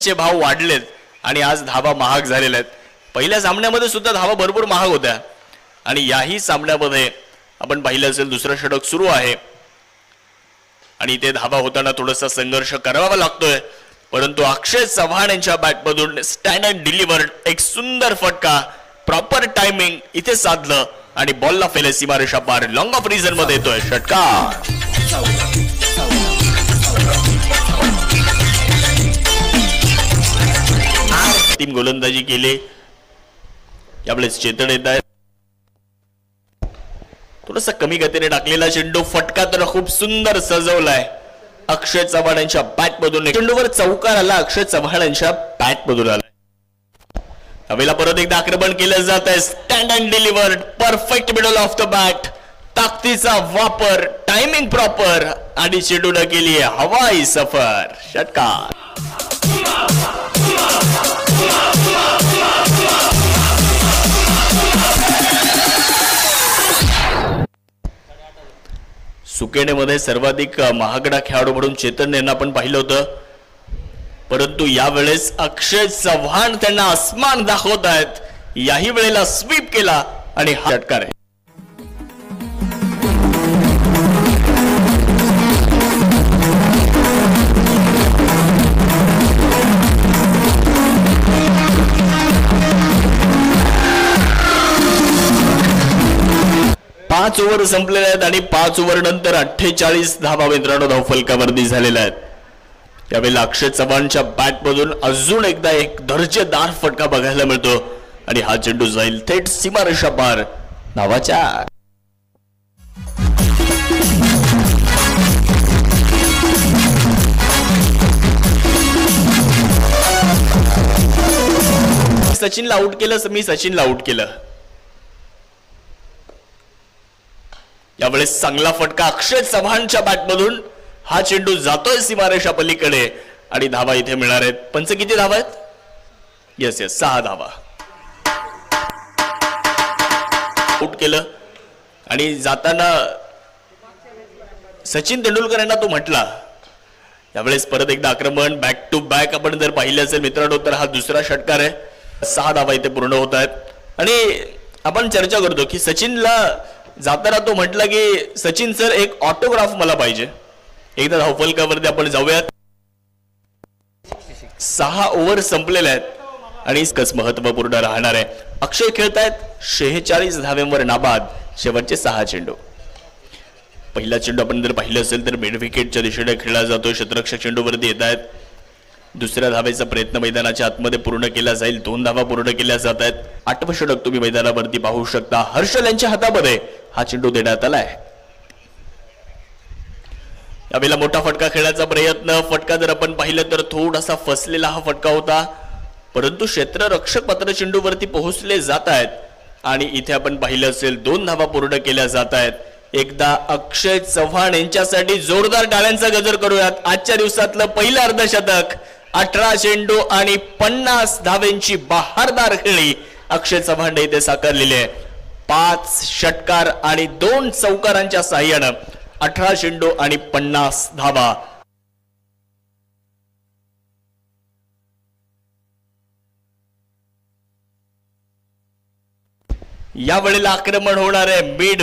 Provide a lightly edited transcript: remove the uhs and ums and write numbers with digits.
चे भाव वाढलेत आणि आज धावा महाग झालेल्या आहेत। पहिल्या सामन्यामध्ये सुद्धा धावा भरपूर महाग होत्या आणि याही सामन्यामध्ये आपण पाहिलं असेल दुसरा षटक सुरू आहे आणि ते धावा होताना थोडासा संघर्ष करावा लागतोय, परंतु अक्षय चव्हाण यांच्या बॅटमधून स्टँड अँड डिलिव्हर्ड एक सुंदर फटका प्रॉपर टायमिंग इथे साधलं आणि बॉलला फेले सीमारेषा पार लॉंग ऑफ रिझन मध्ये येतोय षटकार। टीम गोलंदाजी केली, यावेळेस चेतन येत आहे, थोडासा कमी गतीने टाकलेला चेंडू फटका तर खूप सुंदर सजवलाय अक्षय चव्हाण यांच्या बॅट मधून। चेंडूवर चौकार आला अक्षय चव्हाण यांच्या बॅट मधून आला। हवेला परत एकदा आक्रमण केलं जात आहे, stand and delivered perfect middle of the bat, ताकदीचा वापर, टायमिंग प्रॉपर आणि चेंडूने केली हवाई सफर षटकार। सुकेनेमध्ये सर्वाधिक महागडा खेळाडू म्हणून चेतन यांना आपण पाहिलं होतं, परंतु यावेळेस अक्षय चव्हाण त्यांना आसमान दाखवत आहेत। याही वेळेला स्वीप केला आणि हा षटकार आहे। पाच ओव्हर संपलेले आहेत आणि 5 ओव्हर नंतर 48 धावा मित्रांनो धावफलकावरती झालेल्या आहेत। त्यावेळेला अक्षय चव्हाणच्या बॅट मधून अजून एकदा एक दर्जेदार फटका बघायला मिळतो आणि हा चेंडू जाईल थेट सीमारेषा पार धावाच्या। सचिनला आउट केलं, मी सचिनला आउट केलं। यावेळेस चांगला फटका अक्षय चव्हाणच्या बॅटमधून, हा चेंडू जातोय सीमारेषा पलीकडे आणि धावा इथे मिळणार आहेत। पंच किती धावा आहेत? यस 6 धावा। आउट केलं आणि जाताना सचिन तेंडुलकर यांना तो म्हटला। यावेळेस परत एकदा आक्रमण बॅक टू बॅक आपण जर पाहिलं असेल मित्रांनो तर हा दुसरा षटकार आहे। 6 धावा इथे पूर्ण होत आहेत आणि आपण चर्चा करतो की सचिनला जाताना तो म्हटला की सचिन सर एक ऑटोग्राफ मला पाहिजे। एकदा धावफलकावरती आपण जाऊयात। 6 ओव्हर संपलेले आहेत आणि इसकच महत्त्वपूर्ण राहणार आहे। अक्षय खेळतायत 46 धाव्यांवर नाबाद, शेवटचे 6 चेंडू। पहिला चेंडू आपण जर पाहिलं असेल तर मिड विकेटच्या दिशेने खेळला जातो, क्षेत्ररक्षक चेंडूवरती येत आहेत। दुसऱ्या धावेचा प्रयत्न मैदानाच्या आतमध्ये पूर्ण केला जाईल, 2 धावा पूर्ण केल्या जात आहेत। 8वं षटक तुम्ही मैदानावरती पाहू शकता, हर्षल यांच्या हातामध्ये हा चेंडू देण्यात आलाय। यावेळेला मोठा फटका खेळण्याचा प्रयत्न, फटका जर आपण पाहिलं तर थोडासा फसलेला हा फटका होता, परंतु क्षेत्ररक्षक मात्र चेंडूवरती पोहोचले जात आहेत आणि इथे आपण पाहिलं असेल 2 धावा पूर्ण केल्या जात आहेत। एकदा अक्षय चव्हाण यांच्यासाठी जोरदार टाळ्यांचा गजर करूयात। आजच्या दिवसातलं पहिलं अर्धशतक, 18 चेंडू आणि 50 धावेंची बहारदार खेळी अक्षय चव्हाण इथे साकारलेली आहे। 5 षटकार आणि 2 चौकारांच्या साहाय्यानं 18 चेंडू आणि 50 धावा। या वेळेला आक्रमण होणार आहे मिड